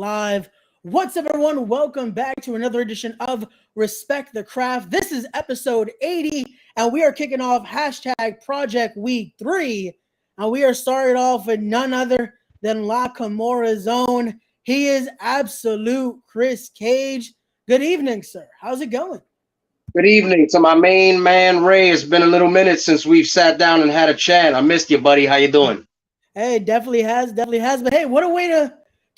live. What's up, everyone? Welcome back to another edition of Respect the Craft. This is episode 80, and we are kicking off hashtag Project Week 3. And we are started off with none other than La Camora's own. He is absolute Kris Kage. Good evening, sir. How's it going? Good evening to my main man, Ray. It's been a little minute since we've sat down and had a chat. I missed you, buddy. How you doing? Hey, definitely has. But hey, what a way to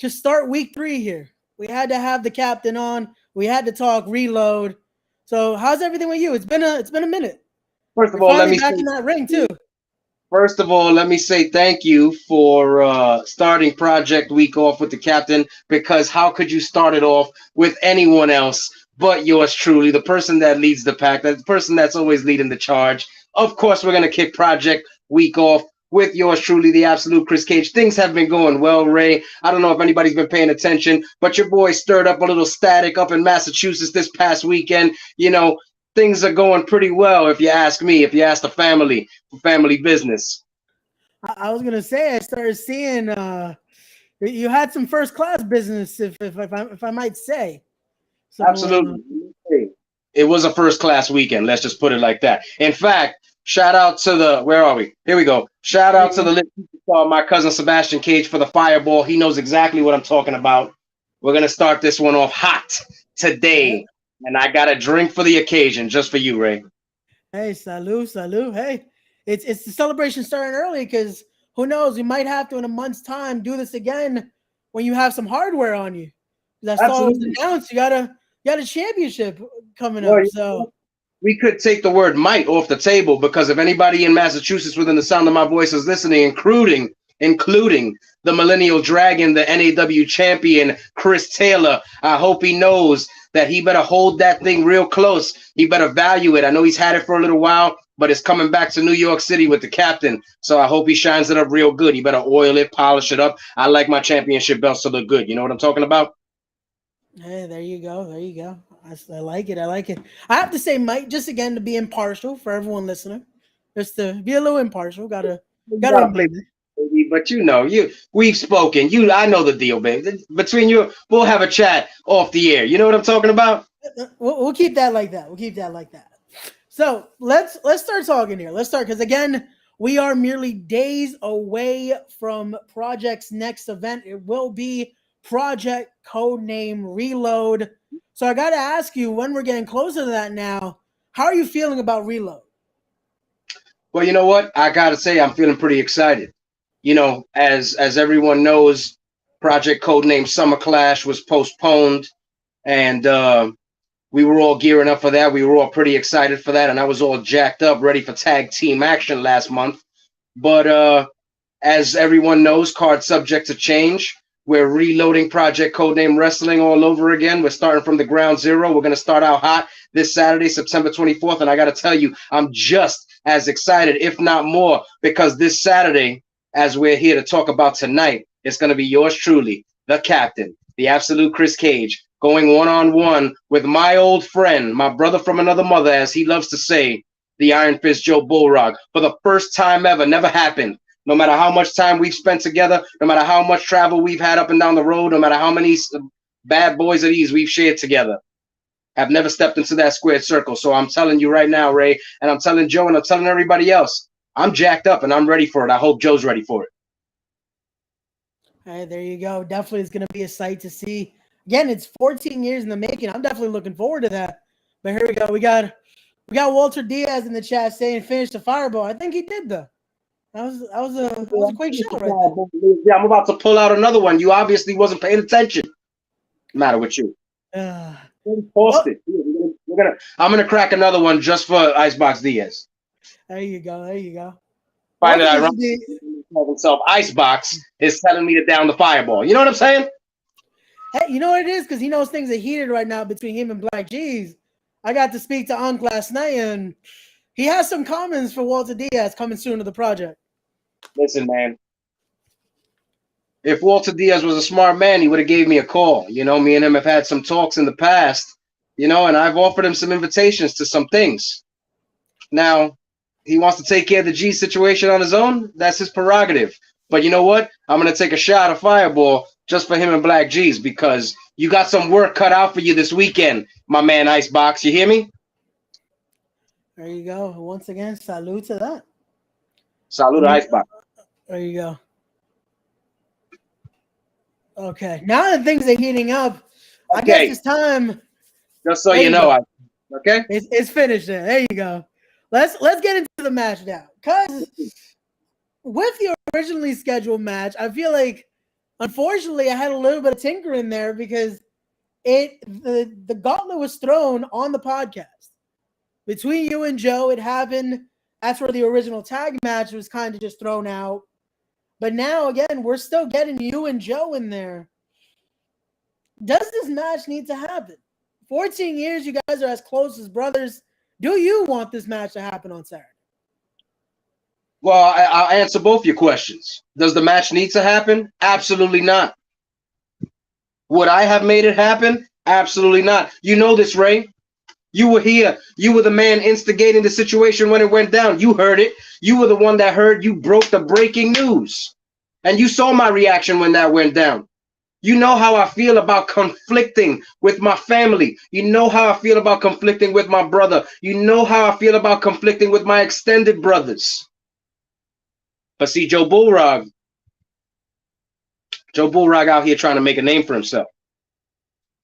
start week 3 here. We had to have the captain on. We had to talk reload. So how's everything with you? It's been a minute. First of all, let me back in that ring too. First of all, let me say thank you for starting Project Week off with the captain, because how could you start it off with anyone else but yours truly, the person that leads the pack, the person that's always leading the charge. Of course, we're going to kick Project Week off with yours truly, the absolute Kris Kage. Things have been going well, Ray. I don't know if anybody's been paying attention, but your boy stirred up a little static up in Massachusetts this past weekend. You know, things are going pretty well, if you ask me, if you ask the family business. I was going to say, I started seeing you had some first class business, if I might say. So, absolutely. It was a first class weekend. Let's just put it like that. In fact, shout out to the, where are we? Here we go. Shout out to the lit superstar, my cousin Sebastian Cage, for the fireball. He knows exactly what I'm talking about. We're going to start this one off hot today. And I got a drink for the occasion, just for you, Ray. Hey, salud. Hey, it's the celebration starting early, because who knows? We might have to, in a month's time, do this again when you have some hardware on you. That's all it was announced. You got a championship coming up. So we could take the word might off the table, because if anybody in Massachusetts within the sound of my voice is listening, including the Millennial Dragon, the NAW champion, Chris Taylor, I hope he knows that he better hold that thing real close. He better value it. I know he's had it for a little while, but it's coming back to New York City with the captain. So I hope he shines it up real good. He better oil it, polish it up. I like my championship belts to look good. You know what I'm talking about? Hey, there you go. I like it. I have to say, Mike, just again to be impartial for everyone listening, just to be a little impartial. Gotta play, baby. But we've spoken. I know the deal, baby. Between you, we'll have a chat off the air. You know what I'm talking about? We'll keep that like that. So let's start talking here. Let's start, because again, we are merely days away from Project's next event. It will be Project Codename Reload. So I got to ask you, when we're getting closer to that now, how are you feeling about Reload? Well, you know what? I got to say, I'm feeling pretty excited. You know, as everyone knows, Project Codename Summer Clash was postponed, and we were all gearing up for that. We were all pretty excited for that, and I was all jacked up, ready for tag team action last month. But as everyone knows, card subject to change. We're reloading Project Codename Wrestling all over again. We're starting from the ground zero. We're going to start out hot this Saturday, September 24th. And I got to tell you, I'm just as excited, if not more, because this Saturday, as we're here to talk about tonight, it's going to be yours truly, the captain, the absolute Kris Kage, going one-on-one with my old friend, my brother from another mother, as he loves to say, the Iron Fist Joe Bullrock, for the first time ever. Never happened. No matter how much time we've spent together, no matter how much travel we've had up and down the road, no matter how many bad boys of these we've shared together, I've never stepped into that squared circle. So I'm telling you right now, Ray, and I'm telling Joe, and I'm telling everybody else, I'm jacked up and I'm ready for it. I hope Joe's ready for it. Hey, there you go. Definitely it's going to be a sight to see. Again, it's 14 years in the making. I'm definitely looking forward to that. But here we go. We got Walter Diaz in the chat saying finish the fireball. I think he did, though. That was a quick shot right there. Yeah, I'm about to pull out another one. You obviously wasn't paying attention. Matter with you. Post it. I'm gonna crack another one just for Icebox Diaz. There you go. Find it ironic. Himself Icebox is telling me to down the fireball. You know what I'm saying? Hey, you know what it is? Because he knows things are heated right now between him and Black G's. I got to speak to Unc last night, and he has some comments for Walter Diaz coming soon to the project. Listen, man. If Walter Diaz was a smart man, he would have gave me a call. You know, me and him have had some talks in the past, you know, and I've offered him some invitations to some things. Now, he wants to take care of the G situation on his own. That's his prerogative. But you know what? I'm going to take a shot of Fireball just for him and Black G's, because you got some work cut out for you this weekend, my man Icebox. You hear me? There you go. Once again, salute to that. Salute to Icebox. There you go. Okay, now that things are heating up, I guess it's time. Just so you know, okay? It's finished there. There you go. Let's get into the match now. Because with the originally scheduled match, I feel like, unfortunately, I had a little bit of tinker in there because the gauntlet was thrown on the podcast. Between you and Joe, it happened. That's where the original tag match was kind of just thrown out. But now, again, we're still getting you and Joe in there. Does this match need to happen? 14 years, you guys are as close as brothers. Do you want this match to happen on Saturday? Well, I'll answer both your questions. Does the match need to happen? Absolutely not. Would I have made it happen? Absolutely not. You know this, Ray. You were here. You were the man instigating the situation when it went down. You heard it. You were the one that heard. You broke the breaking news. And you saw my reaction when that went down. You know how I feel about conflicting with my family. You know how I feel about conflicting with my brother. You know how I feel about conflicting with my extended brothers. But see, Joe Bullrog out here trying to make a name for himself.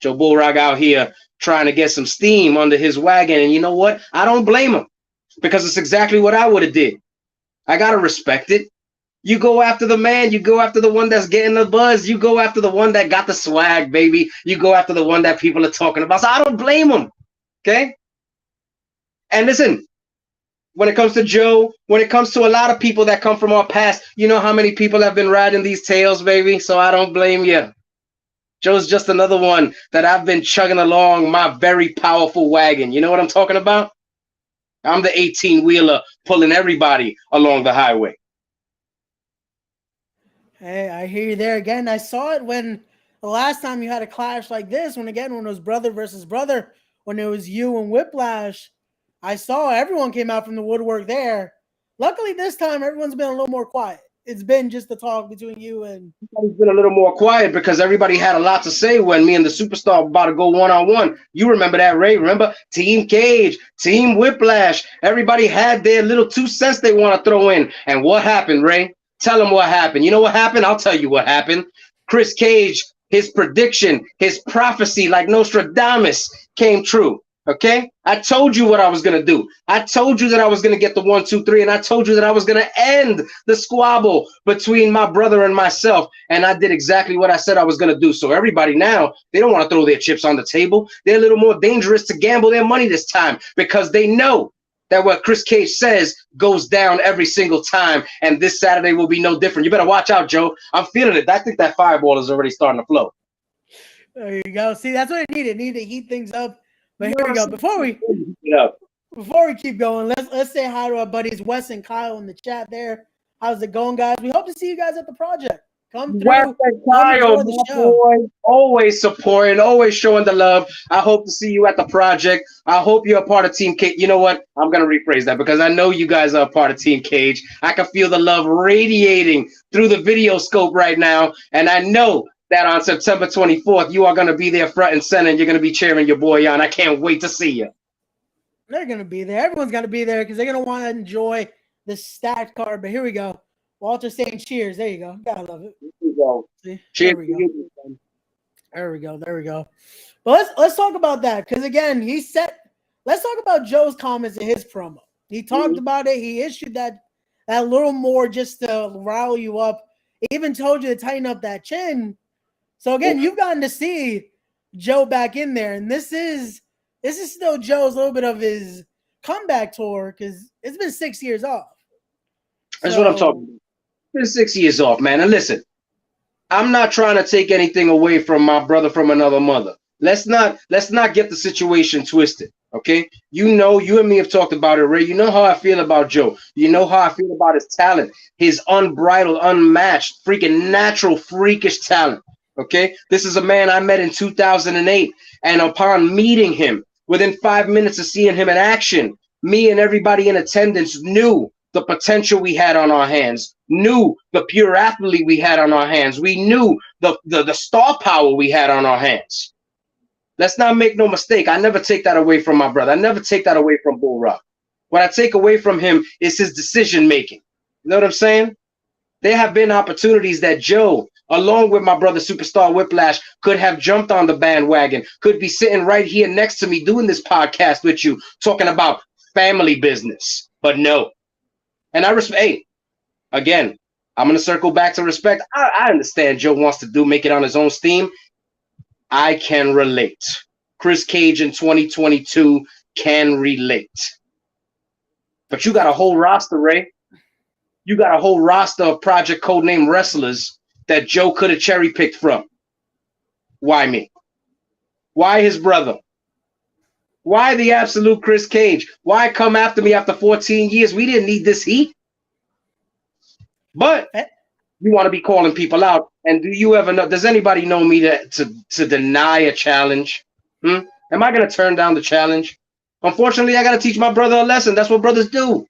Joe Bullrog out here trying to get some steam under his wagon. And you know what? I don't blame him, because it's exactly what I would have did. I got to respect it. You go after the man. You go after the one that's getting the buzz. You go after the one that got the swag, baby. You go after the one that people are talking about. So I don't blame him. Okay? And listen, when it comes to Joe, when it comes to a lot of people that come from our past, you know how many people have been riding these tails, baby? So I don't blame you. Joe's just another one that I've been chugging along my very powerful wagon. You know what I'm talking about? I'm the 18-wheeler pulling everybody along the highway. Hey, I hear you there again. I saw it when the last time you had a clash like this, when it was brother versus brother, when it was you and Whiplash. I saw everyone came out from the woodwork there. Luckily, this time, everyone's been a little more quiet. It's been just the talk between you and... It's been a little more quiet because everybody had a lot to say when me and the superstar were about to go one-on-one. You remember that, Ray? Remember? Team Cage, Team Whiplash. Everybody had their little 2 cents they want to throw in. And what happened, Ray? Tell them what happened. You know what happened? I'll tell you what happened. Kris Kage, his prediction, his prophecy like Nostradamus came true. Okay, I told you what I was going to do. I told you that I was going to get the 1, 2, 3, and I told you that I was going to end the squabble between my brother and myself. And I did exactly what I said I was going to do. So everybody now, they don't want to throw their chips on the table. They're a little more dangerous to gamble their money this time because they know that what Kris Kage says goes down every single time. And this Saturday will be no different. You better watch out, Joe. I'm feeling it. I think that fireball is already starting to flow. There you go. See, that's what it needed. It needed to heat things up. But here we go. Before we keep going, let's say hi to our buddies Wes and Kyle in the chat there. How's it going, guys? We hope to see you guys at the project. Come through. Wes and Kyle, my boy, always supporting, always showing the love. I hope to see you at the project. I hope you're a part of Team Cage. You know what? I'm gonna rephrase that because I know you guys are a part of Team Cage. I can feel the love radiating through the video scope right now, and I know that on September 24th, you are going to be there front and center, and you're going to be cheering your boy on. I can't wait to see you. They're going to be there. Everyone's going to be there because they're going to want to enjoy the stacked card. But here we go. Walter saying cheers. There you go. Gotta love it. Here we go. See? Cheers. There we go. There we go. There we go. But let's talk about that because, again, let's talk about Joe's comments in his promo. He talked about it. He issued that little more just to rile you up. He even told you to tighten up that chin. So again, you've gotten to see Joe back in there, and this is still Joe's little bit of his comeback tour because it's been 6 years off. That's what I'm talking about. It's been 6 years off, man. And listen, I'm not trying to take anything away from my brother from another mother. Let's not get the situation twisted. Okay, you know, you and me have talked about it, Ray. You know how I feel about Joe. You know how I feel about his talent, his unbridled, unmatched, freaking natural, freakish talent. Okay, this is a man I met in 2008, and upon meeting him, within 5 minutes of seeing him in action, me and everybody in attendance knew the potential we had on our hands. knew the pure athlete we had on our hands. We knew the star power we had on our hands. Let's not make no mistake. I never take that away from my brother. I never take that away from Bull Rock. What I take away from him is his decision making. You know what I'm saying? There have been opportunities that Joe, along with my brother Superstar Whiplash, could have jumped on the bandwagon, could be sitting right here next to me doing this podcast with you, talking about family business. But no. And I respect, hey, again, I'm going to circle back to respect. I understand Joe wants to make it on his own steam. I can relate. Kris Kage in 2022 can relate. But you got a whole roster, Ray. You got a whole roster of Project Codename wrestlers that Joe could have cherry-picked from. Why me? Why his brother? Why the absolute Kris Kage? Why come after me after 14 years? We didn't need this heat. But you want to be calling people out. And do you ever know, does anybody know me to deny a challenge? Am I going to turn down the challenge? Unfortunately, I got to teach my brother a lesson. That's what brothers do.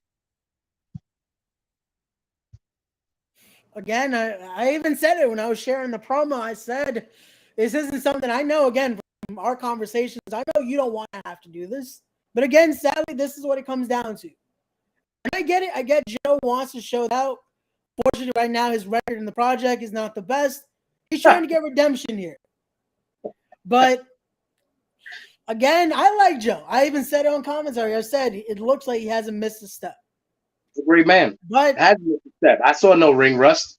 Again, I even said it when I was sharing the promo. I said, this isn't something I know, again, from our conversations. I know you don't want to have to do this. But again, sadly, this is what it comes down to. And I get it. I get Joe wants to show that out. Fortunately, right now, his record in the project is not the best. He's trying to get redemption here. But again, I like Joe. I even said it on commentary. I said it looks like he hasn't missed a step. He's a great man. But I hadn't missed a step. I saw no ring rust.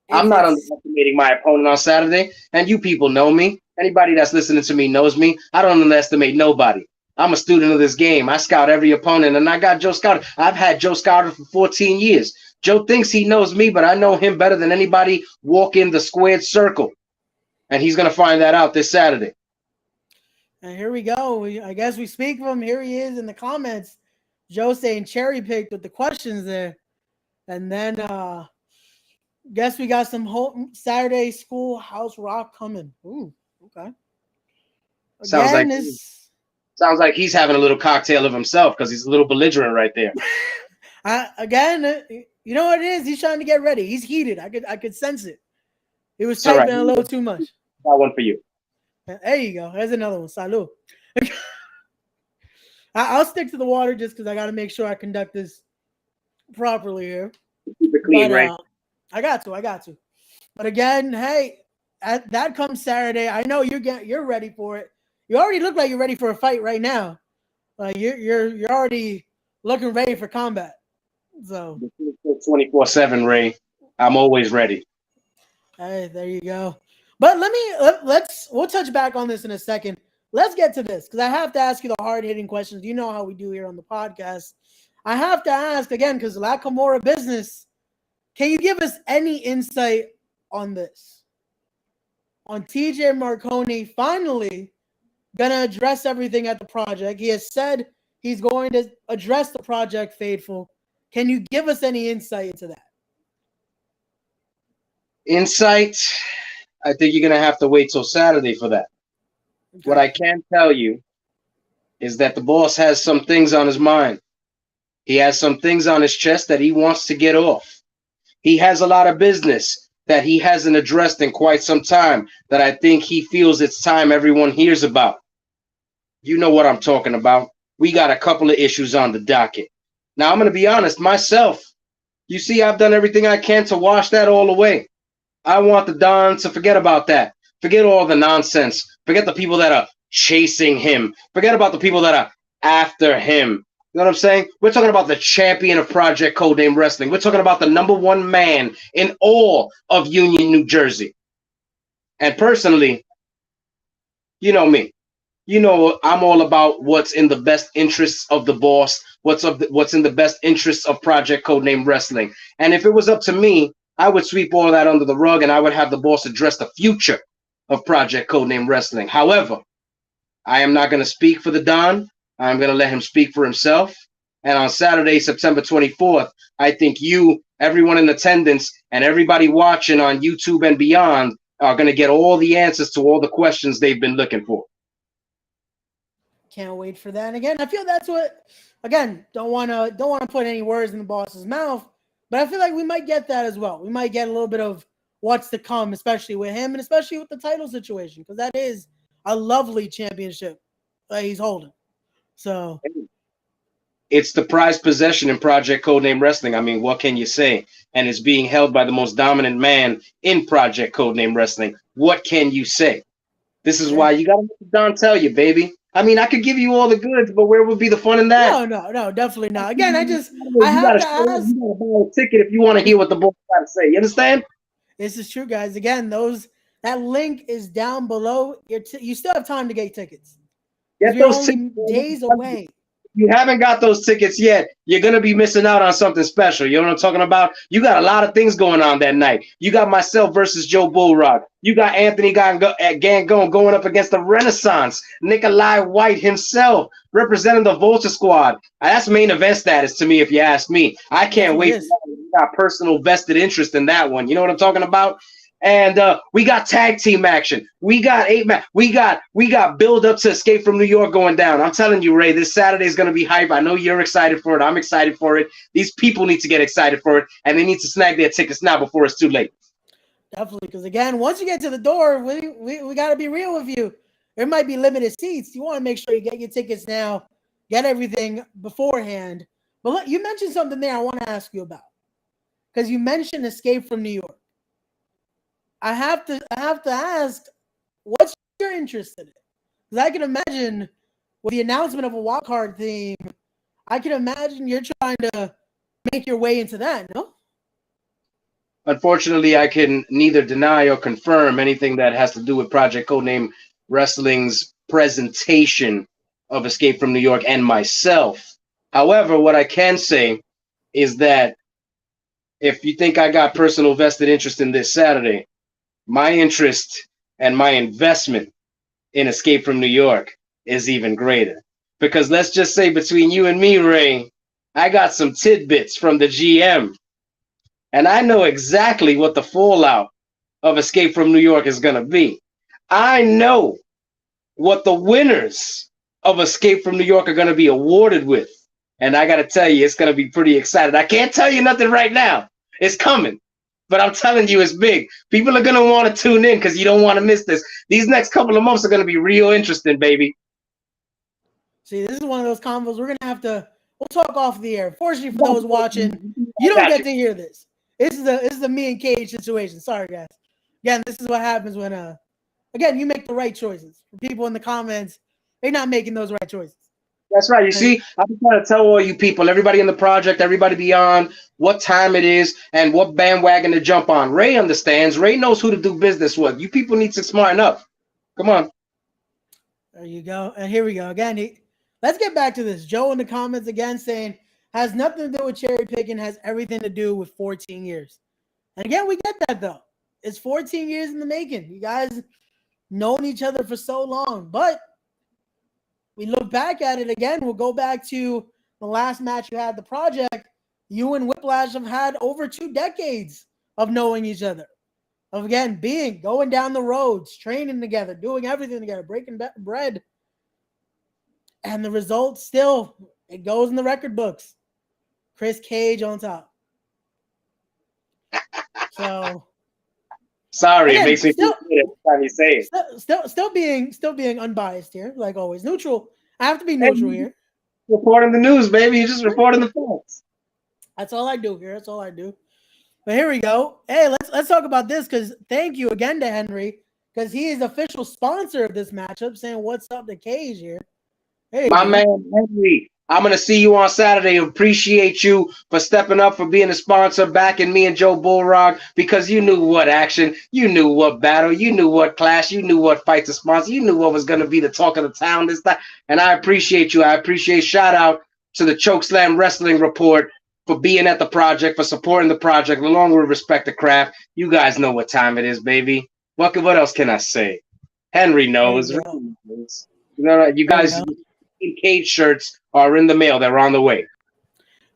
I'm not underestimating my opponent on Saturday. And you people know me. Anybody that's listening to me knows me. I don't underestimate nobody. I'm a student of this game. I scout every opponent, and I got Joe scouted. I've had Joe scouted for 14 years. Joe thinks he knows me, but I know him better than anybody walking the squared circle. And he's going to find that out this Saturday. And here we go. I guess we speak of him. Here he is in the comments. Joe saying cherry picked with the questions there. And then guess we got some Saturday schoolhouse rock coming. Ooh, okay. Sounds like he's having a little cocktail of himself because he's a little belligerent right there. Again, you know what it is? He's trying to get ready. He's heated. I could sense it. He was typing a little too much. Got one for you. There you go. There's another one. Salud. I'll stick to the water just because I got to make sure I conduct this properly here. Keep it clean, right? I got to. But again, hey, that comes Saturday. I know you're ready for it. You already look like you're ready for a fight right now. You're already looking ready for combat. So 24/7, Ray. I'm always ready. Hey, there you go. But we'll touch back on this in a second. Let's get to this because I have to ask you the hard-hitting questions. You know how we do here on the podcast. I have to ask again because La Camorra business. Can you give us any insight on this? On TJ Marconi finally gonna address everything at the project. He has said he's going to address the Project Faithful. Can you give us any insight into that? Insight? I think you're going to have to wait till Saturday for that. Okay. What I can tell you is that the boss has some things on his mind. He has some things on his chest that he wants to get off. He has a lot of business that he hasn't addressed in quite some time that I think he feels it's time everyone hears about. You know what I'm talking about. We got a couple of issues on the docket. Now, I'm going to be honest, myself, you see, I've done everything I can to wash that all away. I want the Don to forget about that. Forget all the nonsense. Forget the people that are chasing him. Forget about the people that are after him. You know what I'm saying? We're talking about the champion of Project Codename Wrestling. We're talking about the #1 man in all of Union, New Jersey. And personally, you know me. You know I'm all about what's in the best interests of the boss, what's in the best interests of Project Codename Wrestling. And if it was up to me, I would sweep all that under the rug and I would have the boss address the future of Project Codename Wrestling. However, I am not going to speak for the Don. I'm going to let him speak for himself. And on Saturday, September 24th, I think you, everyone in attendance, and everybody watching on YouTube and beyond are going to get all the answers to all the questions they've been looking for. Can't wait for that. And again, I feel that's what, again, don't want to put any words in the boss's mouth, But I feel like we might get that as well. We might get a little bit of what's to come, especially with him and especially with the title situation, because that is a lovely championship that he's holding. So it's the prized possession in Project Codename Wrestling. I mean, what can you say? And it's being held by the most dominant man in Project Codename Wrestling. What can you say? This is why you got to let Don tell you, baby. I mean, I could give you all the goods, but where would be the fun in that? No, definitely not. Again, I You have gotta to ask. You gotta buy a ticket if you want to hear what the boys got to say. You understand? This is true, guys. Again, that link is down below. You still have time to get tickets. Get You're those only tickets. days away. You haven't got those tickets yet, you're going to be missing out on something special. You know what I'm talking about? You got a lot of things going on that night. You got myself versus Joe Bullrock. You got Anthony Gangone going up against the Renaissance. Nikolai White himself representing the Vulture Squad. That's main event status to me, if you ask me. I can't wait. You got personal vested interest in that one. You know what I'm talking about? And we got tag team action. We got we got build up to Escape from New York going down. I'm telling you, Ray, this Saturday is going to be hype. I know you're excited for it. I'm excited for it. These people need to get excited for it, and they need to snag their tickets now before it's too late. Definitely, because again, once you get to the door, we got to be real with you. There might be limited seats. You want to make sure you get your tickets now, get everything beforehand. But look, you mentioned something there I want to ask you about, because you mentioned Escape from New York. I have to ask, what's your interest in it? Because I can imagine with the announcement of a wild card theme, I can imagine you're trying to make your way into that, no? Unfortunately, I can neither deny or confirm anything that has to do with Project Codename Wrestling's presentation of Escape from New York and myself. However, what I can say is that if you think I got personal vested interest in this Saturday, my interest and my investment in Escape from New York is even greater. Because let's just say between you and me, Ray, I got some tidbits from the GM. And I know exactly what the fallout of Escape from New York is going to be. I know what the winners of Escape from New York are going to be awarded with. And I got to tell you, it's going to be pretty exciting. I can't tell you nothing right now. It's coming. But I'm telling you, it's big. People are going to want to tune in because you don't want to miss this. These next couple of months are going to be real interesting, baby. See, this is one of those combos we're going to have to, we'll talk off the air. Fortunately for those watching, you don't get to hear this. This is a me and Cage situation. Sorry, guys. Again, this is what happens when, again, you make the right choices. For people in the comments, they're not making those right choices. That's right. You see, I'm trying to tell all you people, everybody in the project, everybody beyond, what time it is and what bandwagon to jump on. Ray understands. Ray knows who to do business with. You people need to smarten up. Come on. There you go. And here we go. Again, let's get back to this. Joe in the comments again saying, has nothing to do with cherry picking, has everything to do with 14 years. And again, we get that, though. It's 14 years in the making. You guys known each other for so long. But we look back at it again. We'll go back to the last match you had, the project. You and Whiplash have had over 2 decades of knowing each other. Of, again, going down the roads, training together, doing everything together, breaking bread. And the result still, it goes in the record books. Kris Kage on top. So sorry, again, it makes me feel good every time you say it. Still being unbiased here, like always. Neutral. I have to be neutral here. Reporting the news, baby. You're just reporting the facts. That's all I do here. That's all I do. But here we go. Hey, let's talk about this, because thank you again to Henry, because he is the official sponsor of this matchup, saying what's up to Cage here. Hey, my man Henry, I'm going to see you on Saturday. Appreciate you for stepping up, for being a sponsor, backing me and Joe Bullrock, because you knew what action, you knew what battle, you knew what clash, you knew what fight to sponsor, you knew what was going to be the talk of the town this time. And I appreciate you. I appreciate shout out to the Chokeslam Wrestling Report for being at the project, for supporting the project, along with Respect the Craft. You guys know what time it is, baby. What else can I say? Henry knows. You guys, Cage shirts are in the mail. They're on the way.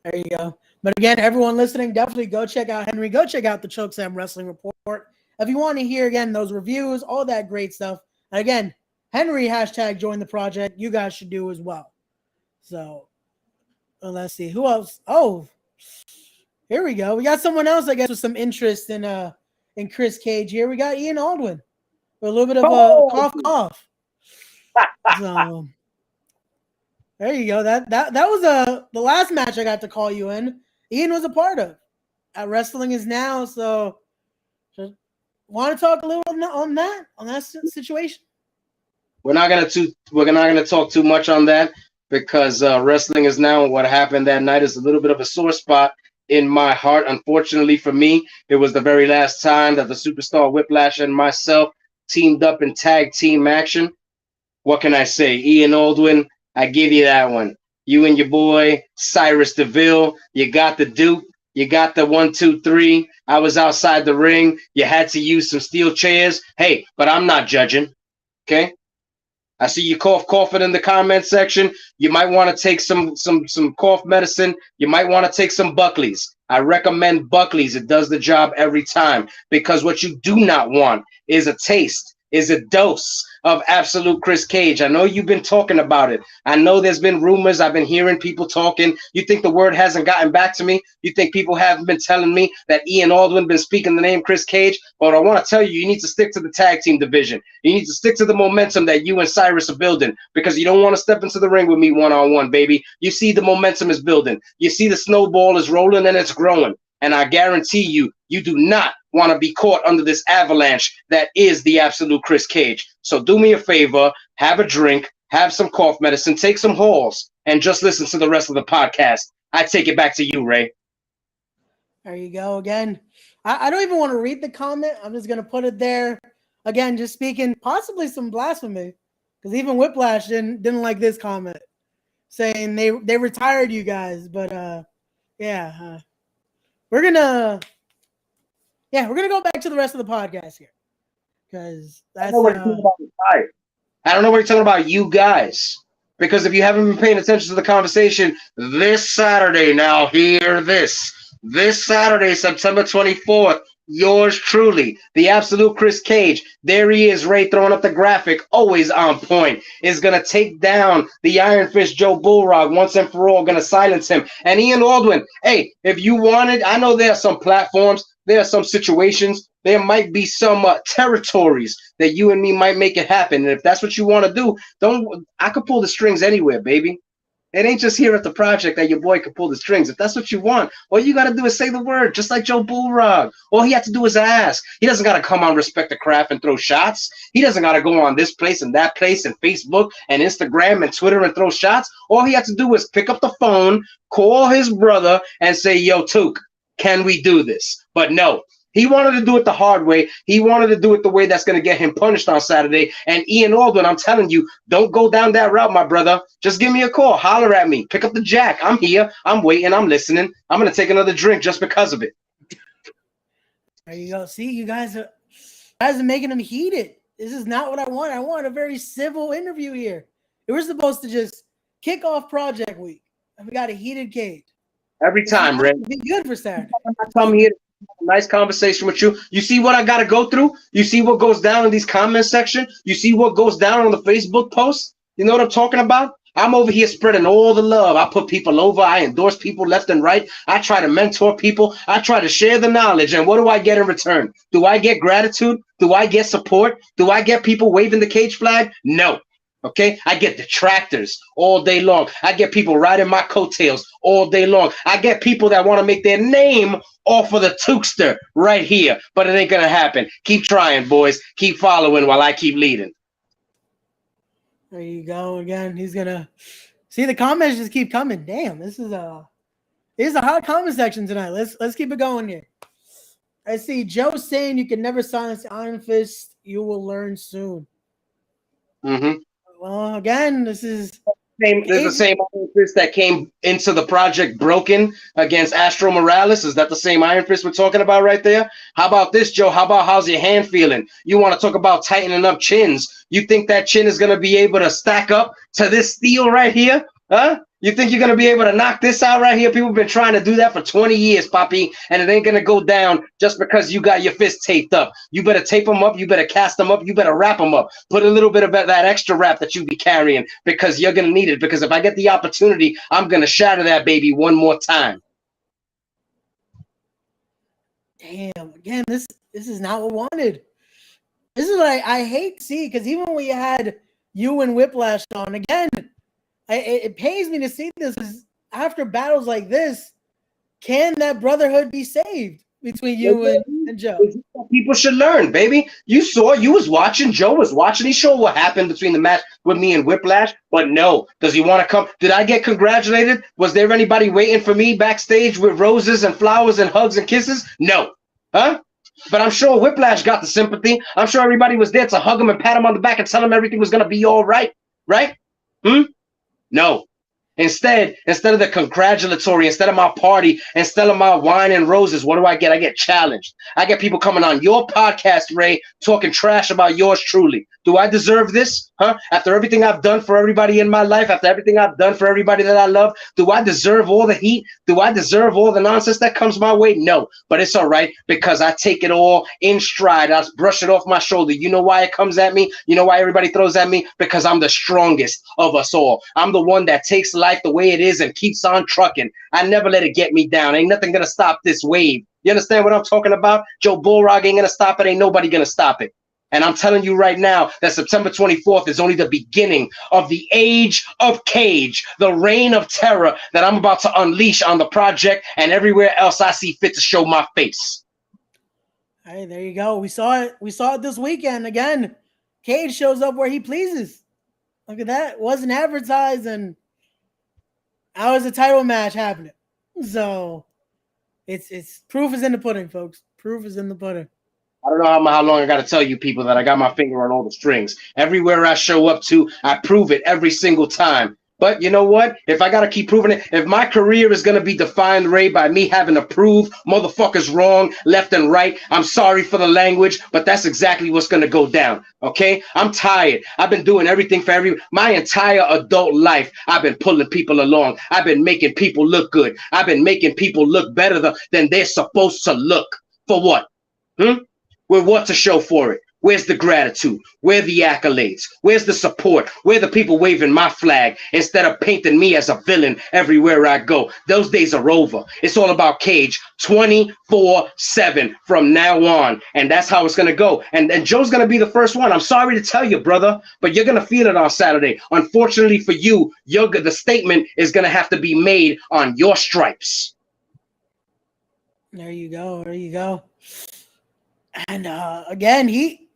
There you go. But again, everyone listening, definitely go check out Henry. Go check out the Chokeslam Wrestling Report. If you want to hear, again, those reviews, all that great stuff. And again, Henry, #join the project. You guys should do as well. So let's see. Who else? Oh, Here we go. We got someone else, I guess, with some interest in Kris Kage here. We got Ian Aldwin with a little bit of a cough. So there you go. That was the last match I got to call you in. Ian was a part of at Wrestling Is Now. So want to talk a little on that situation? We're not gonna talk too much on that because Wrestling Is Now and what happened that night is a little bit of a sore spot in my heart. Unfortunately for me, it was the very last time that the Superstar Whiplash and myself teamed up in tag team action. What can I say? Ian Aldwin, I give you that one. You and your boy Cyrus DeVille, you got the dupe. You got the 1, 2, 3. I was outside the ring. You had to use some steel chairs. Hey, but I'm not judging. Okay. I see you coughing in the comment section. You might want to take some cough medicine. You might want to take some Buckley's. I recommend Buckley's. It does the job every time, because what you do not want is a taste, is a dose of absolute Kris Kage. I know you've been talking about it. I know there's been rumors. I've been hearing people talking. You think the word hasn't gotten back to me? You think people haven't been telling me that Ian Aldwin been speaking the name Kris Kage? But I want to tell you, you need to stick to the tag team division. You need to stick to the momentum that you and Cyrus are building, because you don't want to step into the ring with me one-on-one, baby. You see the momentum is building. You see the snowball is rolling and it's growing. And I guarantee you, you do not want to be caught under this avalanche that is the absolute Kris Kage. So do me a favor, have a drink, have some cough medicine, take some halls, and just listen to the rest of the podcast. I take it back to you, Ray. There you go again. I don't even want to read the comment. I'm just going to put it there. Again, just speaking possibly some blasphemy, because even Whiplash didn't like this comment, saying they retired you guys. But yeah. We're gonna go back to the rest of the podcast here, because that's. I don't know what you're talking about, you guys. Because if you haven't been paying attention to the conversation, this Saturday, now hear this. This Saturday, September 24th, yours truly, the absolute Kris Kage. There he is, Ray, throwing up the graphic, always on point. Is going to take down the Iron Fist Joe Bullrog once and for all, going to silence him. And Ian Aldwin, hey, if you wanted, I know there are some platforms, there are some situations, there might be some territories that you and me might make it happen. And if that's what you want to do, I could pull the strings anywhere, baby. It ain't just here at the project that your boy can pull the strings. If that's what you want, all you got to do is say the word, just like Joe Bullrog. All he had to do is ask. He doesn't got to come on Respect the Craft and throw shots. He doesn't got to go on this place and that place and Facebook and Instagram and Twitter and throw shots. All he had to do was pick up the phone, call his brother, and say, yo, Took, can we do this? But no. He wanted to do it the hard way. He wanted to do it the way that's going to get him punished on Saturday. And Ian Aldwin, I'm telling you, don't go down that route, my brother. Just give me a call. Holler at me. Pick up the jack. I'm here. I'm waiting. I'm listening. I'm going to take another drink just because of it. There you go. See, you guys are making him heated. This is not what I want. I want a very civil interview here. We're supposed to just kick off Project Week, and we got a heated Cage. Every time, Ray. Be good for Saturday. Come here. Nice conversation with you. You see what I got to go through? You see what goes down in these comment section? You see what goes down on the Facebook posts? You know what I'm talking about? I'm over here spreading all the love. I put people over. I endorse people left and right. I try to mentor people. I try to share the knowledge. And what do I get in return? Do I get gratitude? Do I get support? Do I get people waving the Cage flag? No. Okay, I get detractors all day long. I get people riding my coattails all day long. I get people that want to make their name off of the Tookster right here, but it ain't gonna happen. Keep trying, boys. Keep following while I keep leading. There you go again. He's gonna see the comments just keep coming. Damn, this is a hot comment section tonight. Let's keep it going here. I see Joe saying you can never silence Iron Fist. You will learn soon. Mm-hmm. Well, again, this is the same Iron Fist that came into the project broken against Astro Morales. Is that the same Iron Fist we're talking about right there? How about this, Joe? How's your hand feeling? You want to talk about tightening up chins? You think that chin is going to be able to stack up to this steel right here? Huh? You think you're going to be able to knock this out right here? People have been trying to do that for 20 years, Poppy, and it ain't going to go down just because you got your fist taped up. You better tape them up. You better cast them up. You better wrap them up. Put a little bit of that extra wrap that you be carrying, because you're going to need it. Because if I get the opportunity, I'm going to shatter that baby one more time. damn, again, this is not what I wanted. This is what I hate to see, because even when we had you and Whiplash on, again, it pains me to see this, because after battles like this, can that brotherhood be saved between you and Joe? People should learn, baby. You was watching, Joe was watching. He showed what happened between the match with me and Whiplash, but no. Does he want to come? Did I get congratulated? Was there anybody waiting for me backstage with roses and flowers and hugs and kisses? No. Huh? But I'm sure Whiplash got the sympathy. I'm sure everybody was there to hug him and pat him on the back and tell him everything was going to be all right. Right? No. Instead of the congratulatory, instead of my party, instead of my wine and roses, what do I get? I get challenged. I get people coming on your podcast, Ray, talking trash about yours truly. Do I deserve this? Huh? After everything I've done for everybody in my life, after everything I've done for everybody that I love, do I deserve all the heat? Do I deserve all the nonsense that comes my way? No, but it's all right, because I take it all in stride. I brush it off my shoulder. You know why it comes at me? You know why everybody throws at me? Because I'm the strongest of us all. I'm the one that takes life the way it is and keeps on trucking. I never let it get me down. Ain't nothing gonna stop this wave. You understand what I'm talking about? Joe Bullrog ain't gonna stop it. Ain't nobody gonna stop it. And I'm telling you right now that September 24th is only the beginning of the age of Cage, the reign of terror that I'm about to unleash on the project and everywhere else I see fit to show my face. Hey, there you go. We saw it. We saw it this weekend again. Cage shows up where he pleases. Look at that. It wasn't advertised, and how is a title match happening? So it's proof is in the pudding, folks. Proof is in the pudding. I don't know how long I got to tell you people that I got my finger on all the strings. Everywhere I show up to, I prove it every single time. But you know what? If I got to keep proving it, if my career is going to be defined, Ray, by me having to prove motherfuckers wrong, left and right, I'm sorry for the language, but that's exactly what's going to go down. Okay? I'm tired. I've been doing everything for my entire adult life. I've been pulling people along. I've been making people look good. I've been making people look better than they're supposed to look. For what? With what to show for it? Where's the gratitude? Where the accolades? Where's the support? Where the people waving my flag instead of painting me as a villain everywhere I go? Those days are over. It's all about Cage 24/7 from now on. And that's how it's going to go. And Joe's going to be the first one. I'm sorry to tell you, brother, but you're going to feel it on Saturday. Unfortunately for you, the statement is going to have to be made on your stripes. There you go. There you go. And again, he,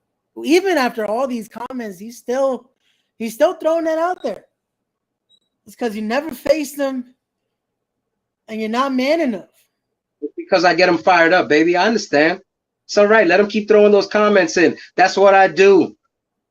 even after all these comments, he's still throwing that out there. It's because you never faced him, and you're not man enough. It's because I get him fired up, baby. I understand. It's all right. Let him keep throwing those comments in. That's what I do.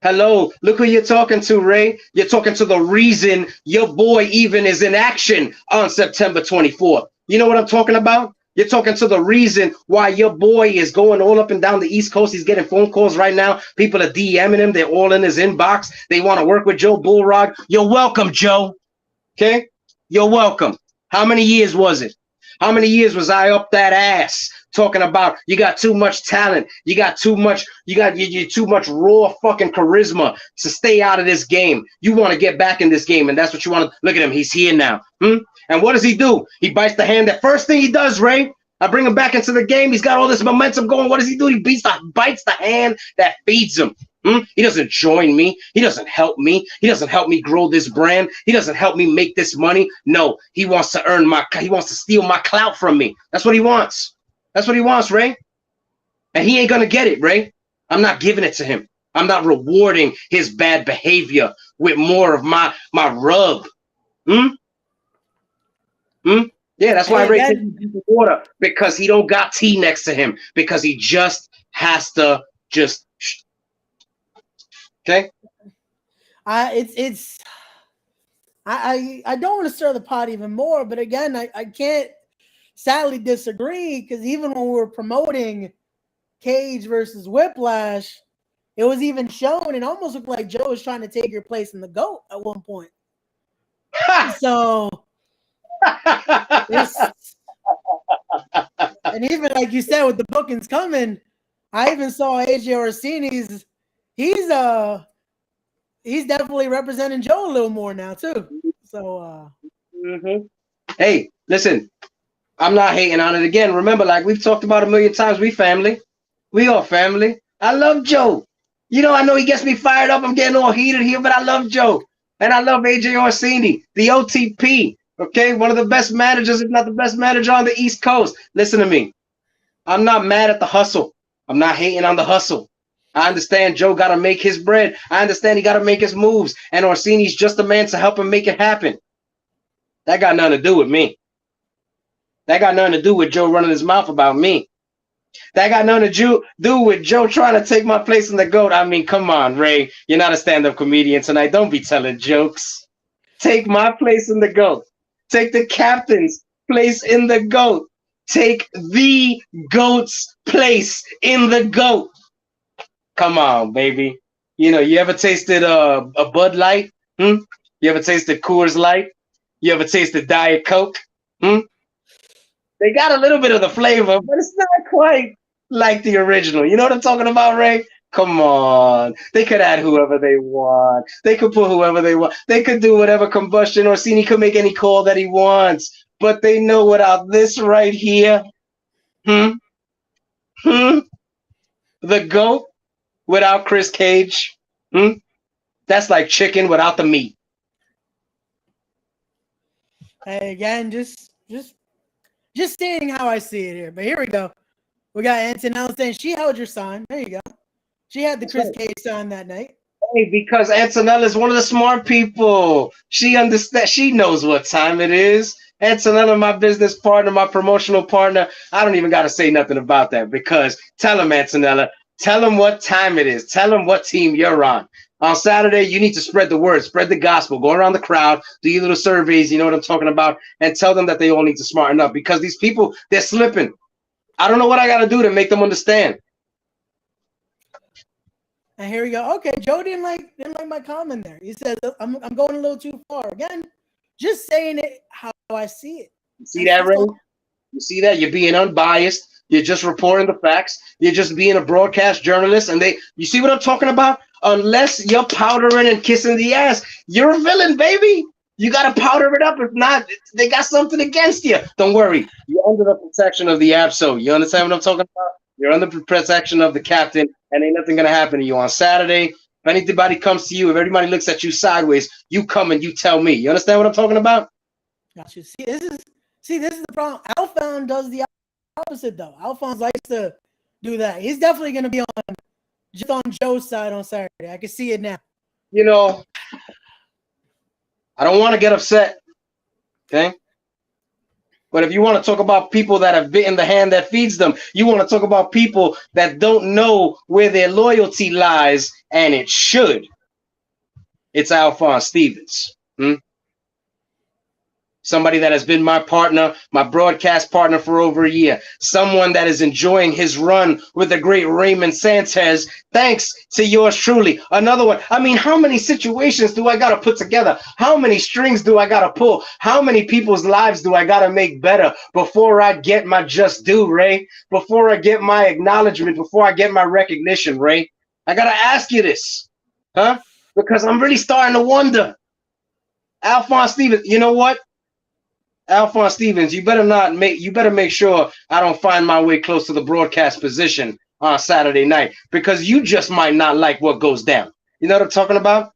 Hello, look who you're talking to, Ray. You're talking to the reason your boy even is in action on September 24th. You know what I'm talking about? You're talking to the reason why your boy is going all up and down the East Coast. He's getting phone calls right now. People are DMing him. They're all in his inbox. They want to work with Joe Bullrog. You're welcome, Joe. Okay? You're welcome. How many years was it? How many years was I up that ass talking about you got too much talent? You got too much, you're too much raw fucking charisma to stay out of this game. You want to get back in this game, and that's what you want to look at him. He's here now. And what does he do? He bites the hand. That first thing he does, Ray, I bring him back into the game. He's got all this momentum going. What does he do? He bites the hand that feeds him. He doesn't join me. He doesn't help me. He doesn't help me grow this brand. He doesn't help me make this money. No, he wants to he wants to steal my clout from me. That's what he wants. That's what he wants, Ray. And he ain't going to get it, Ray. I'm not giving it to him. I'm not rewarding his bad behavior with more of my rub. Yeah, that's why Ray takes the water, because he don't got tea next to him, because he just has to okay. I don't want to stir the pot even more, but again, I can't sadly disagree, because even when we were promoting Cage versus Whiplash, it was even shown, and almost looked like Joe was trying to take your place in the GOAT at one point. So and even like you said, with the bookings coming, I even saw AJ Orsini's. He's definitely representing Joe a little more now too. So Hey, listen, I'm not hating on it. Again, remember, like we've talked about a million times, we family. We all family. I love Joe. You know, I know he gets me fired up. I'm getting all heated here, but I love Joe. And I love AJ Orsini, the OTP. Okay, one of the best managers, if not the best manager on the East Coast. Listen to me. I'm not mad at the hustle. I'm not hating on the hustle. I understand Joe got to make his bread. I understand he got to make his moves. And Orsini's just a man to help him make it happen. That got nothing to do with me. That got nothing to do with Joe running his mouth about me. That got nothing to do with Joe trying to take my place in the GOAT. I mean, come on, Ray. You're not a stand-up comedian tonight. Don't be telling jokes. Take my place in the GOAT. Take the captain's place in the GOAT. Take the GOAT's place in the GOAT. Come on, baby. You know, you ever tasted a Bud Light? You ever tasted Coors Light? You ever tasted Diet Coke? They got a little bit of the flavor, but it's not quite like the original. You know what I'm talking about, Ray? Come on. They could add whoever they want. They could put whoever they want. They could do whatever combustion. Orsini could make any call that he wants. But they know without this right here, the GOAT without Kris Kage, that's like chicken without the meat. Hey, again, just stating how I see it here. But here we go. We got Antonella saying she held your sign. There you go. She had the Kris Kage sign that night. Hey, because Antonella is one of the smart people. She understands. She knows what time it is. Antonella, my business partner, my promotional partner. I don't even got to say nothing about that because tell him, Antonella, tell him what time it is. Tell him what team you're on. On Saturday, you need to spread the word, spread the gospel, go around the crowd, do your little surveys, you know what I'm talking about, and tell them that they all need to smarten up because these people, they're slipping. I don't know what I got to do to make them understand. And here we go. Okay, Joe didn't like my comment there. He says I'm going a little too far. Again, just saying it how I see it. You see that, Ray? You see that? You're being unbiased. You're just reporting the facts. You're just being a broadcast journalist. And you see what I'm talking about? Unless you're powdering and kissing the ass, you're a villain, baby. You got to powder it up. If not, they got something against you. Don't worry. You're under the protection of the ABSO. You understand what I'm talking about? You're under the protection of the captain, and ain't nothing going to happen to you on Saturday. If anybody comes to you, if everybody looks at you sideways, you come and you tell me. You understand what I'm talking about? Got you. See, this is the problem. Alphon does the opposite, though. Alphonse likes to do that. He's definitely going to be on Joe's side on Saturday. I can see it now. You know, I don't want to get upset, okay? But if you want to talk about people that have bitten the hand that feeds them, you want to talk about people that don't know where their loyalty lies, and it should. It's Alphonse Stevens. Somebody that has been my partner, my broadcast partner for over a year. Someone that is enjoying his run with the great Raymond Sanchez, thanks to yours truly. Another one. I mean, how many situations do I got to put together? How many strings do I got to pull? How many people's lives do I got to make better before I get my just due, Ray? Before I get my acknowledgement, before I get my recognition, Ray? I got to ask you this, huh? Because I'm really starting to wonder. Alphonse Stevens, you know what? Alphonse Stevens, you better make sure I don't find my way close to the broadcast position on Saturday night because you just might not like what goes down. You know what I'm talking about?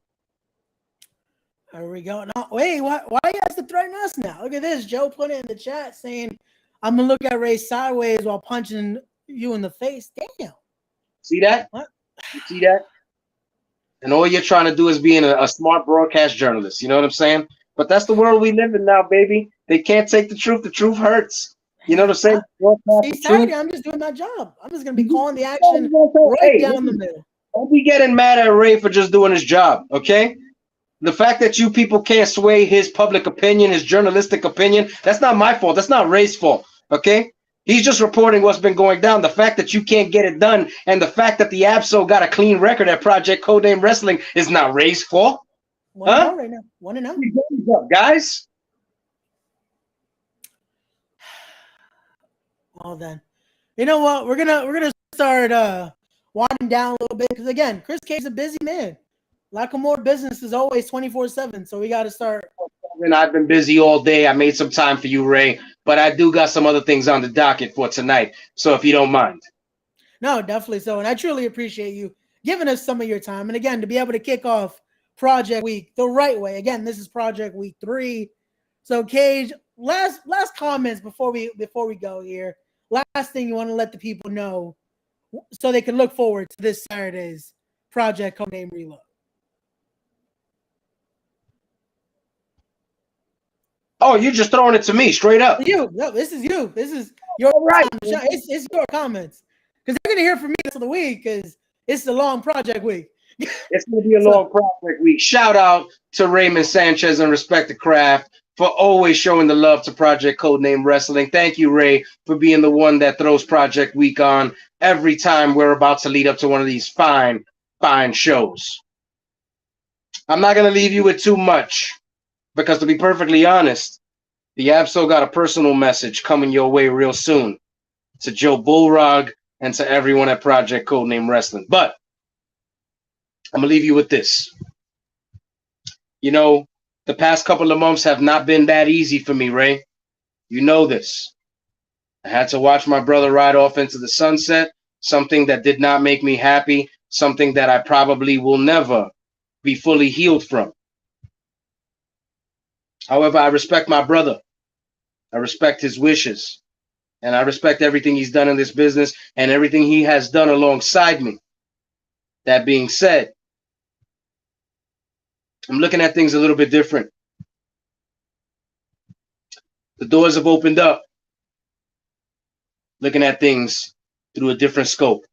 There we go. No, wait, why you guys to threaten us now? Look at this. Joe put it in the chat saying, I'm going to look at Ray sideways while punching you in the face. Damn. See that? What? You see that? And all you're trying to do is being a smart broadcast journalist. You know what I'm saying? But that's the world we live in now, baby. They can't take the truth. The truth hurts. You know what I'm saying? See, Saturday, I'm just doing my job. I'm just going to be calling the action right down the middle. Don't be getting mad at Ray for just doing his job, okay? The fact that you people can't sway his public opinion, his journalistic opinion, that's not my fault. That's not Ray's fault, okay? He's just reporting what's been going down. The fact that you can't get it done and the fact that the ABSO got a clean record at Project Codename Wrestling is not Ray's fault. 1-0 right now. 1-0. Guys. Well then, you know what? We're gonna start winding down a little bit because again, Kris Kage is a busy man. Like more business is always 24/7, so we got to start. And I've been busy all day. I made some time for you, Ray. but I do got some other things on the docket for tonight. So if you don't mind. No, definitely so. And I truly appreciate you giving us some of your time. And again, to be able to kick off Project Week the right way. Again, this is Project Week 3. So Kage, last comments before we go here. Last thing you want to let the people know so they can look forward to this Saturday's Project Codename Reload. Oh, you're just throwing it to me straight up. You. No, this is you. This is your right. It's your comments. Because they're going to hear from me for the week because it's the long Project Week. It's going to be a long Project Week. Shout out to Raymond Sanchez and Respect the Craft for always showing the love to Project Codename Wrestling. Thank you, Ray, for being the one that throws Project Week on every time we're about to lead up to one of these fine, fine shows. I'm not going to leave you with too much because, to be perfectly honest, the Absol got a personal message coming your way real soon to Joe Bullrog and to everyone at Project Codename Wrestling. But I'm going to leave you with this. You know, the past couple of months have not been that easy for me, Ray. You know this. I had to watch my brother ride off into the sunset, something that did not make me happy, something that I probably will never be fully healed from. However, I respect my brother. I respect his wishes. And I respect everything he's done in this business and everything he has done alongside me. That being said, I'm looking at things a little bit different. The doors have opened up. Looking at things through a different scope.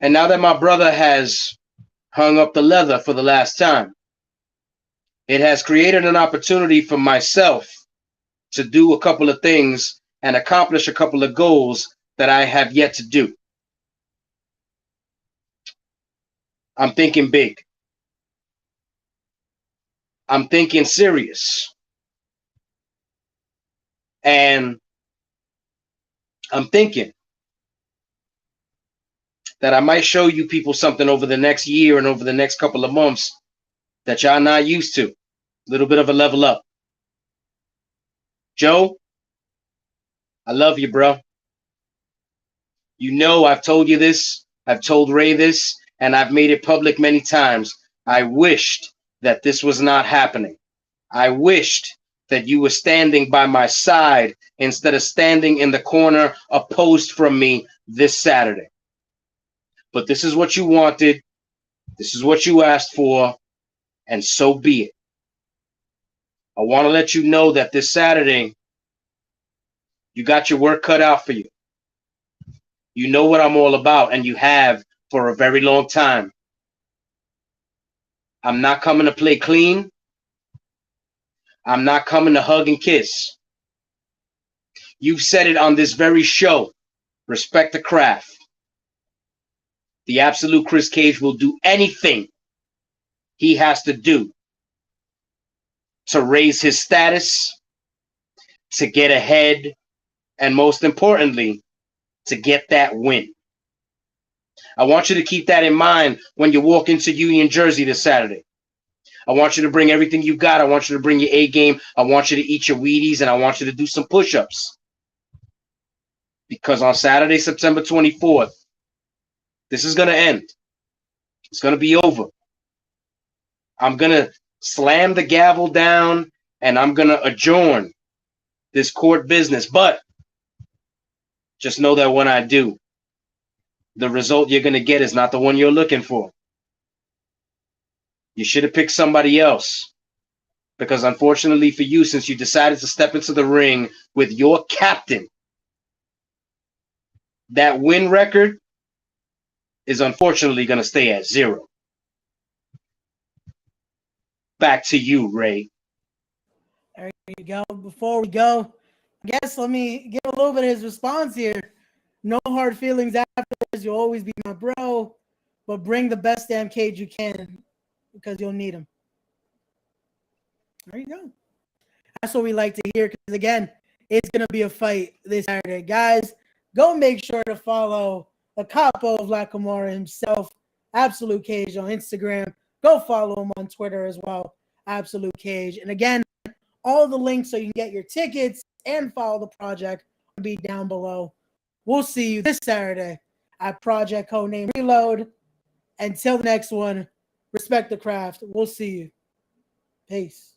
And now that my brother has hung up the leather for the last time, it has created an opportunity for myself to do a couple of things and accomplish a couple of goals that I have yet to do. I'm thinking big. I'm thinking serious. And I'm thinking that I might show you people something over the next year and over the next couple of months that y'all not used to. A little bit of a level up. Joe, I love you, bro. You know I've told you this. I've told Ray this, and I've made it public many times. I wished that this was not happening. I wished that you were standing by my side instead of standing in the corner opposed from me this Saturday. But this is what you wanted. This is what you asked for, and so be it. I want to let you know that this Saturday, you got your work cut out for you. You know what I'm all about, and you have for a very long time. I'm not coming to play clean. I'm not coming to hug and kiss. You've said it on this very show. Respect the craft. The absolute Kris Kage will do anything he has to do to raise his status, to get ahead, and most importantly, to get that win. I want you to keep that in mind when you walk into Union Jersey this Saturday. I want you to bring everything you got. I want you to bring your A game. I want you to eat your Wheaties, and I want you to do some push-ups. Because on Saturday, September 24th, this is going to end. It's going to be over. I'm going to slam the gavel down, and I'm going to adjourn this court business. But just know that when I do, the result you're going to get is not the one you're looking for. You should have picked somebody else. Because unfortunately for you, since you decided to step into the ring with your captain, that win record is unfortunately going to stay at 0. Back to you, Ray. There you go. Before we go, I guess let me give a little bit of his response here. No hard feelings afterwards. You'll always be my bro, but bring the best damn cage you can because you'll need him. There you go. That's what we like to hear because, again, it's going to be a fight this Saturday. Guys, go make sure to follow the capo of Lacamora himself, Absolute Kage, on Instagram. Go follow him on Twitter as well, Absolute Kage. And again, All the links so you can get your tickets and follow the project will be down below. We'll see you this Saturday at Project Codename Reload. Until the next one, respect the craft. We'll see you. Peace.